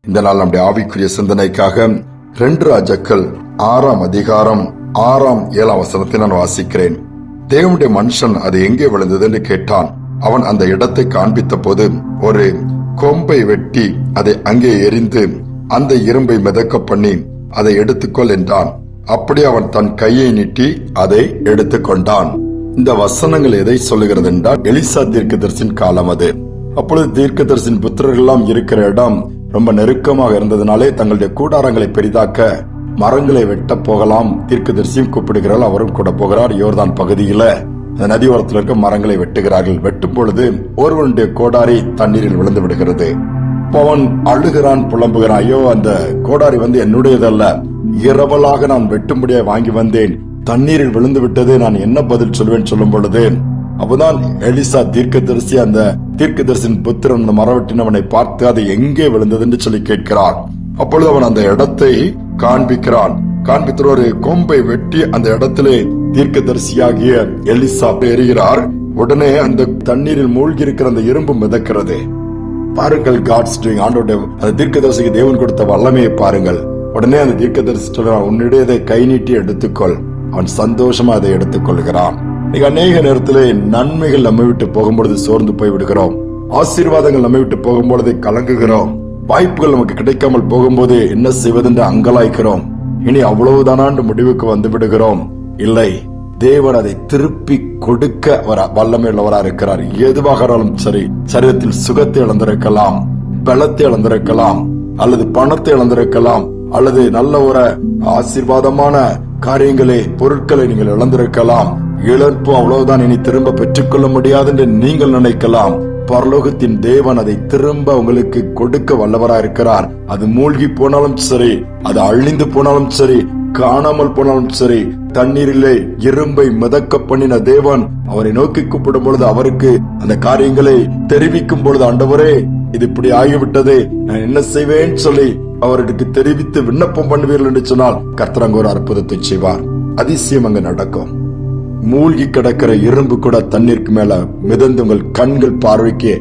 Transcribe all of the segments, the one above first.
இந்த நாள் நம்முடைய ஆவிக்குரிய சிந்தனைக்காக 2 ராஜாக்கள் 6ஆம் அதிகாரம் 6ஆம் 7ஆம் வசனத்தை நான் வாசிக்கிறேன். தேவனுடைய மனுஷன் அது எங்கே விழுந்தது என்று கேட்டான். அவன் அந்த இடத்தை காண்பித்த போது ஒரு கொம்பை வெட்டி அதை அங்கே எரிந்து அந்த இரும்பை மிதக்க பண்ணி அதை எடுத்துக்கொள் என்றான். அப்படி அவன் தன் கையை நீட்டி அதை எடுத்துக்கொண்டான். இந்த வசனங்கள் எதை சொல்லுகிறது என்றால், எலிசா தீர்க்கதரிசியின் காலம் அது. அப்பொழுது தீர்க்கதரிசியின் புத்திரர்கள் எல்லாம் இருக்கிற இடம் ரொம்ப நெருக்கமாக இருந்ததுனாலே தங்களுடைய கூடாரங்களை பெரிதாக்க மரங்களை வெட்ட போகலாம். தீர்க்கதரிசியும் கூப்பிடுகிறாள், அவரும் கூட போகிறார். யோர்தான் பகுதியில அந்த நதி ஓரத்தில் இருக்க மரங்களை வெட்டுகிறார்கள். வெட்டும் பொழுது ஒருவனுடைய கோடாரி தண்ணீரில் விழுந்து விடுகிறது. அவன் அழுகிறான், புலம்புகிறான். ஐயோ, அந்த கோடாரி என்னுடையதல்ல, இரவலாக நான் வெட்டும்படியா வாங்கி வந்தேன், தண்ணீரில் விழுந்து விட்டது, நான் என்ன பதில் சொல்வேன் சொல்லும் பொழுது அப்பதான் எலிசா தீர்க்கதரிசி அந்த தீர்க்கதரிசியின் புத்திரன் மரவெட்டினவனை பார்த்து அது எங்கே விழுந்தது என்று சொல்லி கேட்கிறான். அப்பொழுது அவன் அந்த இடத்தை காண்பிக்கிறான். காண்பித்த ஒரு கொம்பை வெட்டி அந்த இடத்திலே தீர்க்கதரிசியாகிய எலிசா எறிகிறார். உடனே அந்த தண்ணீரில் மூழ்கி இருக்கிற அந்த இரும்பு மிதக்கிறது. பாருங்கள், காட்ஸ் டூயிங். ஆண்டோட அந்த தீர்க்கதரிசிக்கு தேவன் கொடுத்த வல்லமையை பாருங்கள். உடனே அந்த தீர்க்கதரிசி சொல்றான், உன்னிடையே கை நீட்டி எடுத்துக்கொள். அவன் சந்தோஷமா அதை எடுத்துக் கொள்கிறான். அநேக நேரத்திலே நன்மைகள் நம்ம விட்டு போகும்பொழுது சோர்ந்து போய் விடுகிறோம். ஆசீர்வாதங்கள் நம்ம விட்டு போகும்பொழுது கலங்குகிறோம். வாய்ப்புகள் நமக்கு கிடைக்காமல் போகும்போது என்ன செய்வதென்று அங்கலாய்க்கிறோம். இனி அவ்வளவுதானாண்டு முடிவுக்கு வந்து விடுகிறோம். இல்லை, தேவன் அதை திருப்பி கொடுக்க வல்லமை உள்ளவரா இருக்கிறார். எதுவாக இருந்தாலும் சரி, சரீரத்தில் சுகத்தை இழந்திருக்கலாம், பலத்தை இழந்திருக்கலாம், அல்லது பணத்தை இழந்திருக்கலாம், அல்லது நல்ல ஒரு ஆசீர்வாதமான காரியங்களை, பொருட்களை நீங்கள் இழந்திருக்கலாம். இழப்பு அவ்வளவுதான், இனி திரும்ப பெற்றுக்கொள்ள முடியாது என்று நீங்கள் நினைக்கலாம். பரலோகத்தின் தேவன் அதை திரும்ப உங்களுக்கு கொடுக்க வல்லவரா இருக்கிறார். அது மூழ்கி போனாலும் சரி, அது அழிந்து போனாலும் சரி, காணாமல் போனாலும் சரி, தண்ணீரிலே இரும்பை மிதக்க பண்ணின தேவன் அவரை நோக்கி கூப்பிடும் பொழுது அவருக்கு அந்த காரியங்களை தெரிவிக்கும் பொழுது, ஆண்டவரே இது இப்படி ஆகிவிட்டது, நான் என்ன செய்வேன் சொல்லி அவருக்கு தெரிவித்து விண்ணப்பம் பண்ணுவீர்கள் என்று சொன்னால் கர்த்தர் அங்கு ஒரு அற்புதத்தை செய்வார். அதிசயம் அங்கு நடக்கும். மூழ்கி கிடக்கிற இரும்பு கூட தண்ணீருக்கு மேல மிதந்து உங்கள் கண்கள் பார்வைக்கு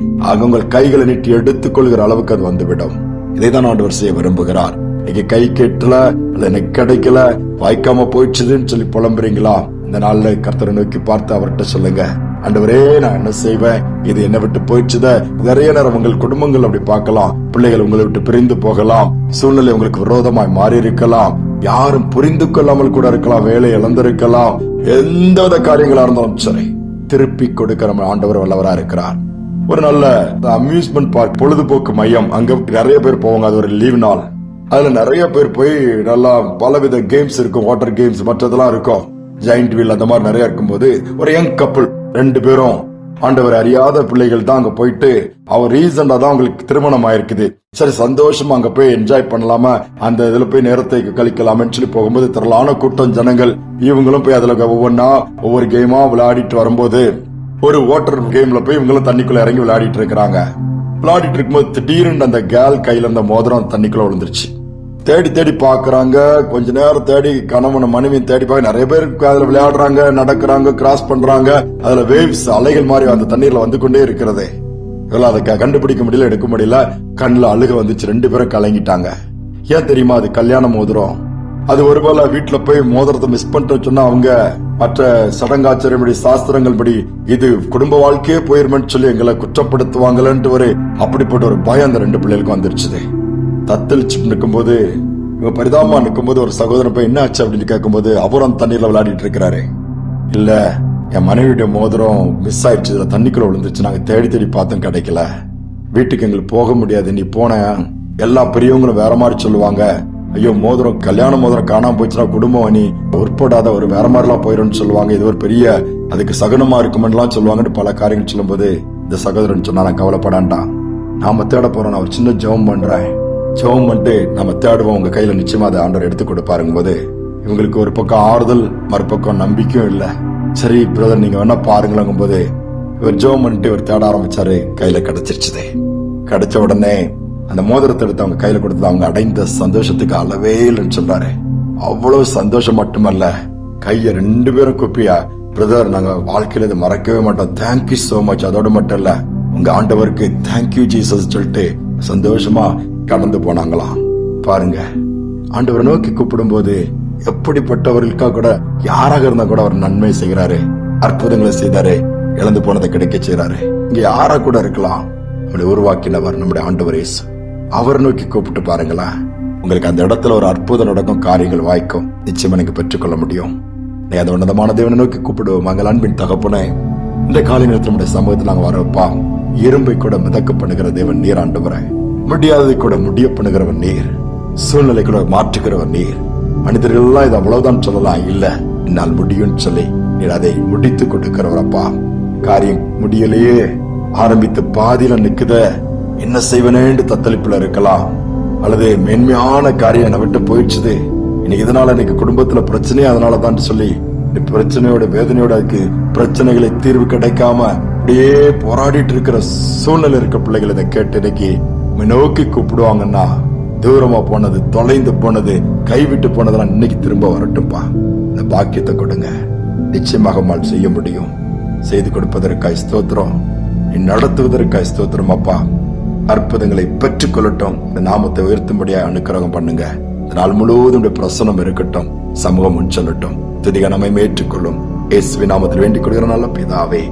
உங்கள் கைகளை நீட்டி எடுத்துக் கொள்கிற அளவுக்கு அது வந்துவிடும். இதைதான் ஆண்டவர் செய்ய விரும்புகிறார். இன்னைக்கு கை கேட்டல, அது எனக்கு கிடைக்கல, வாய்க்காம போயிடுச்சுன்னு சொல்லி புலம்புறீங்களா? இந்த நாள்ல கர்த்தரை நோக்கி பார்த்து அவர்கிட்ட சொல்லுங்க, ஆண்டவரே நான் என்ன செய்வேன், இது என்ன விட்டு போயிடுச்சுத. நிறைய நேரம் உங்கள் குடும்பங்கள் அப்படி பார்க்கலாம். பிள்ளைகள் உங்களை விட்டு பிரிந்து போகலாம். சூழ்நிலை உங்களுக்கு விரோதமாய் மாறி இருக்கலாம். யாரும் புரிந்து கொள்ளாமல் கூட இருக்கலாம். வேலை இழந்திருக்கலாம். எந்த காரியங்களா இருந்தாலும் சரி, திருப்பி கொடுக்கிற ஆண்டவர் வல்லவரா இருக்கிறார். ஒரு நல்ல அம்யூஸ்மெண்ட் பார்க், பொழுதுபோக்கு மையம், அங்க நிறைய பேர் போவாங்க. அது ஒரு லீவ் நாள். அதுல நிறைய பேர் போய் நல்லா பலவித கேம்ஸ் இருக்கும், வாட்டர் கேம்ஸ் மற்றதெல்லாம் இருக்கும், ஜெயிண்ட் வீல் அந்த மாதிரி நிறைய இருக்கும்போது ஒரு யங் கப்பிள் 2 பேரும் ஆண்டவர் அறியாத பிள்ளைகள் தான் அங்க போயிட்டு, அவர் ரீசெண்டா தான் அவங்களுக்கு திருமணம் ஆயிருக்குது. சரி, சந்தோஷமா அங்க போய் என்ஜாய் பண்ணலாமா, அந்த இதுல போய் நேரத்தை கழிக்கலாம்னு சொல்லி போகும்போது திரளான கூட்டம் ஜனங்கள், இவங்களும் போய் அதுல ஒவ்வொன்னா ஒவ்வொரு கேமா விளையாடிட்டு வரும்போது ஒரு வாட்டர் கேம்ல போய் இவங்களும் தண்ணிக்குள்ள இறங்கி விளையாடிட்டு இருக்கிறாங்க. விளையாடிட்டு இருக்கும்போது திடீர்னு அந்த கேல் கையில இருந்த மோதிரம் தண்ணிக்குள்ள விழுந்துருச்சு. தேடி தேடி பாக்குறாங்க. கொஞ்ச நேரம் தேடி கணவன் மனைவியும் தேடி பார்க்க, நிறைய பேர் அதுல விளையாடுறாங்க, நடக்கிறாங்க, கிராஸ் பண்றாங்க. அதுல வேவ்ஸ், அலைகள் மாதிரி அந்த தண்ணீர்ல வந்து கொண்டே இருக்கிறது. இதெல்லாம் அதை கண்டுபிடிக்க முடியல, எடுக்க முடியல. கண்ணுல அழுக வந்துச்சு. 2 பேரும் கலங்கிட்டாங்க. ஏன் தெரியுமா? அது கல்யாண மோதிரம். அது ஒருவேளை வீட்டுல போய் மோதிரத்தை மிஸ் பண்ணிட்டு சொன்னா அவங்க மற்ற சடங்காச்சாரியப்படி, சாஸ்திரங்கள் படி இது குடும்ப வாழ்க்கையே போயிருமென்னு சொல்லி எங்களை குற்றப்படுத்துவாங்களேன்ட்டு ஒரு அப்படிப்பட்ட ஒரு பயம் அந்த 2 பிள்ளைகளுக்கும் வந்துருச்சு. தத்தளிச்சு நிற்கும்போது, இவங்க பரிதாபமா நிற்கும்போது ஒரு சகோதரன் போய் என்ன ஆச்சு அப்படின்னு கேட்கும்போது, அவரும் தண்ணீர்ல விளையாடிட்டு இருக்கிறாரு. இல்ல, என் மனைவியுடைய மோதிரம் மிஸ் ஆயிடுச்சு, இதுல தண்ணிக்குள்ள விழுந்துச்சு, நாங்க தேடி தேடி பார்த்தோம், கிடைக்கல, வீட்டுக்கு எங்களுக்கு போக முடியாது, நீ போன எல்லா பெரியவங்களும் வேற மாதிரி சொல்லுவாங்க, ஐயோ மோதிரம், கல்யாண மோதிரம் காணாம போச்சுன்னா குடும்பம் நீ உட்படாத ஒரு வேற மாதிரிலாம் போயிடும் சொல்லுவாங்க, இது ஒரு பெரிய அதுக்கு சகனமா இருக்குமெல்லாம் சொல்லுவாங்கன்னு பல காரியங்கள் சொல்லும் போது இந்த சகோதரன் சொன்னா, நான் கவலைப்படாண்டா, நாம தேட போறோம், நான் ஒரு சின்ன ஜெபம் பண்றேன், ஜெபம் பண்ணிட்டு நம்ம தேடுவோம், உங்க கையில நிச்சயமா அதை ஆண்டவர் எடுத்து கொடுப்பாருங்க போது இவங்களுக்கு ஒரு பக்கம் ஆறுதல், மறுபக்கம் நம்பிக்கையும் இல்ல. சரி பிரதர், நீங்க வேணா பாருங்களேங்கும் போது இவர் ஜெபம் பண்ணிட்டு இவர் தேட ஆரம்பிச்சாரு. கையில கிடைச்சிருச்சு. கிடைச்ச உடனே அந்த மோதிரத்தை எடுத்து அவங்க கையில கொடுத்தது அவங்க அடைந்த சந்தோஷத்துக்கு அளவே இல்லைன்னு சொல்றாரு. அவ்வளவு சந்தோஷம் மட்டுமல்ல, கைய 2 பேரும் குப்பியா, பிரதர் நாங்க வாழ்க்கையில இதை மறக்கவே மாட்டோம், தேங்க்யூ சோ மச். அதோட மட்டும் இல்ல, உங்க ஆண்டவருக்கு தேங்க்யூ ஜீசஸ் சொல்லிட்டு சந்தோஷமா கடந்து போனாங்களாம். பாருங்க, ஆண்டவரை நோக்கி கூப்பிடும் போது எப்படிப்பட்டவர்களுக்கா கூட யாராக இருந்தா கூட அவர் நன்மை செய்கிறாரு, அற்புதங்களை செய்தாரு, இழந்து போனதை கிடைக்க செய்யறாரு. இங்க யாரா கூட இருக்கலாம், நம்மளை உருவாக்கினவர் நம்முடைய ஆண்டவர் இயேசு. அவரை நோக்கி கூப்பிட்டு பாருங்களேன், உங்களுக்கு அந்த இடத்துல ஒரு அற்புதம் நடக்கும், காரியங்கள் வாய்க்கும், நிச்சயமா நீங்க பெற்றுக்கொள்ள முடியும். நீ அந்த உன்னதமான தேவனை நோக்கி கூப்பிடுவோம். மங்கள் அன்பின் தகப்பனே, இந்த காலை நேரத்தில் நம்முடைய சமூகத்தில் நாங்க வரப்பா, இரும்பை கூட மிதக்க பண்ணுகிற தேவன் நீர் ஆண்டவரே, முடியாததை கூட முடிய பண்ணுகிறவன் நீர், சூழ்நிலை கூட மாற்றுகிறவன் நீர். மனிதர்கள் எல்லாம் இது அவ்வளவுதான் சொல்லலாம், இல்ல என்னால் முடியும் சொல்லி நீர் அதை முடித்து கொடுக்கிறவரப்பா. காரியம் முடியலையே, ஆரம்பித்து பாதியில நிக்குத, என்ன செய்வனேன்னு தத்தளிப்புல இருக்கலாம், அல்லது மேன்மையான காரியம் என்னை விட்டு போயிடுச்சுது, இன்னைக்கு இதனால இன்னைக்கு குடும்பத்துல பிரச்சனையே அதனாலதான் சொல்லி பிரச்சனையோட வேதனையோட இருக்கு, பிரச்சனைகளை தீர்வு கிடைக்காம அப்படியே போராடிட்டு இருக்கிற சூழ்நிலை இருக்க பிள்ளைகள் இதை கேட்டு இன்னைக்கு நோக்கி கூப்பிடுவாங்கன்னா, தூரமா போனது, தொலைந்து போனது, கைவிட்டு போனதெல்லாம் இன்னைக்கு திரும்ப வரட்டும்பா. இந்த பாக்கியத்தை கொடுங்க, நிச்சயமாக மால் செய்ய முடியும். செய்து கொடுப்பதற்காய் ஸ்தோத்திரம், நீ நடத்துவதற்காய் ஸ்தோத்திரம் அப்பா. அற்புதங்களை பெற்றுக் கொள்ளட்டும், இந்த நாமத்தை உயர்த்தும்படியா அனுக்கிரகம் பண்ணுங்க. இந்த நாள் முழுவதும் பிரசனம் இருக்கட்டும், சமூகம் முன் சொல்லட்டும், துதிக நம்மை ஏற்றுக்கொள்ளும். இயேசுவின் நாமத்தில் வேண்டிக் கொள்கிற நல்ல பிதாவே,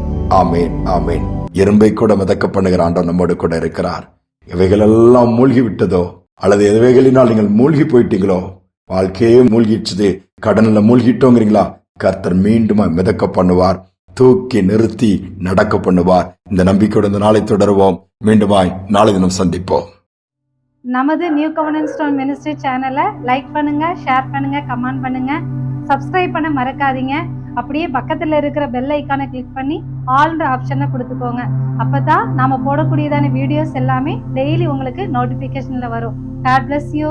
ஆமேன் ஆமேன். எறும்பை கூட மிதக்க பண்ணுகிற ஆண்டவர் நம்மோடு கூட இருக்கிறார். இவைகள் எல்லாம் மூழ்கி விட்டதோ, அல்லது எவைகளினால் நீங்கள் மூழ்கி போயிட்டீங்களோ, வாழ்க்கையே மூழ்கிடுச்சுது, கடனில் மூழ்கிட்டோங்கிறீங்களா, கர்த்தர் மீண்டும் மிதக்க பண்ணுவார், தூக்கி நிறுத்தி நடக்க பண்ணுவார். இந்த நம்பிக்கையோட இந்த நாளை தொடருவோம். மீண்டுமாய் நாளை தினம் சந்திப்போம். நமது நியூ கவர்னன்ஸ் ஸ்டோன் மினிஸ்ட்ரி சேனலை லைக் பண்ணுங்க, ஷேர் பண்ணுங்க, கமெண்ட் பண்ணுங்க, சப்ஸ்கிரைப் பண்ண மறக்காதீங்க. அப்படியே பக்கத்துல இருக்கிற பெல் ஐக்கானை கிளிக் பண்ணி ஆல்ன்ற ஆப்ஷனை கொடுத்துக்கோங்க. அப்பதான் நாம போடக்கூடியதான வீடியோஸ் எல்லாமே டெய்லி உங்களுக்கு நோட்டிபிகேஷன்ல வரும். God bless you.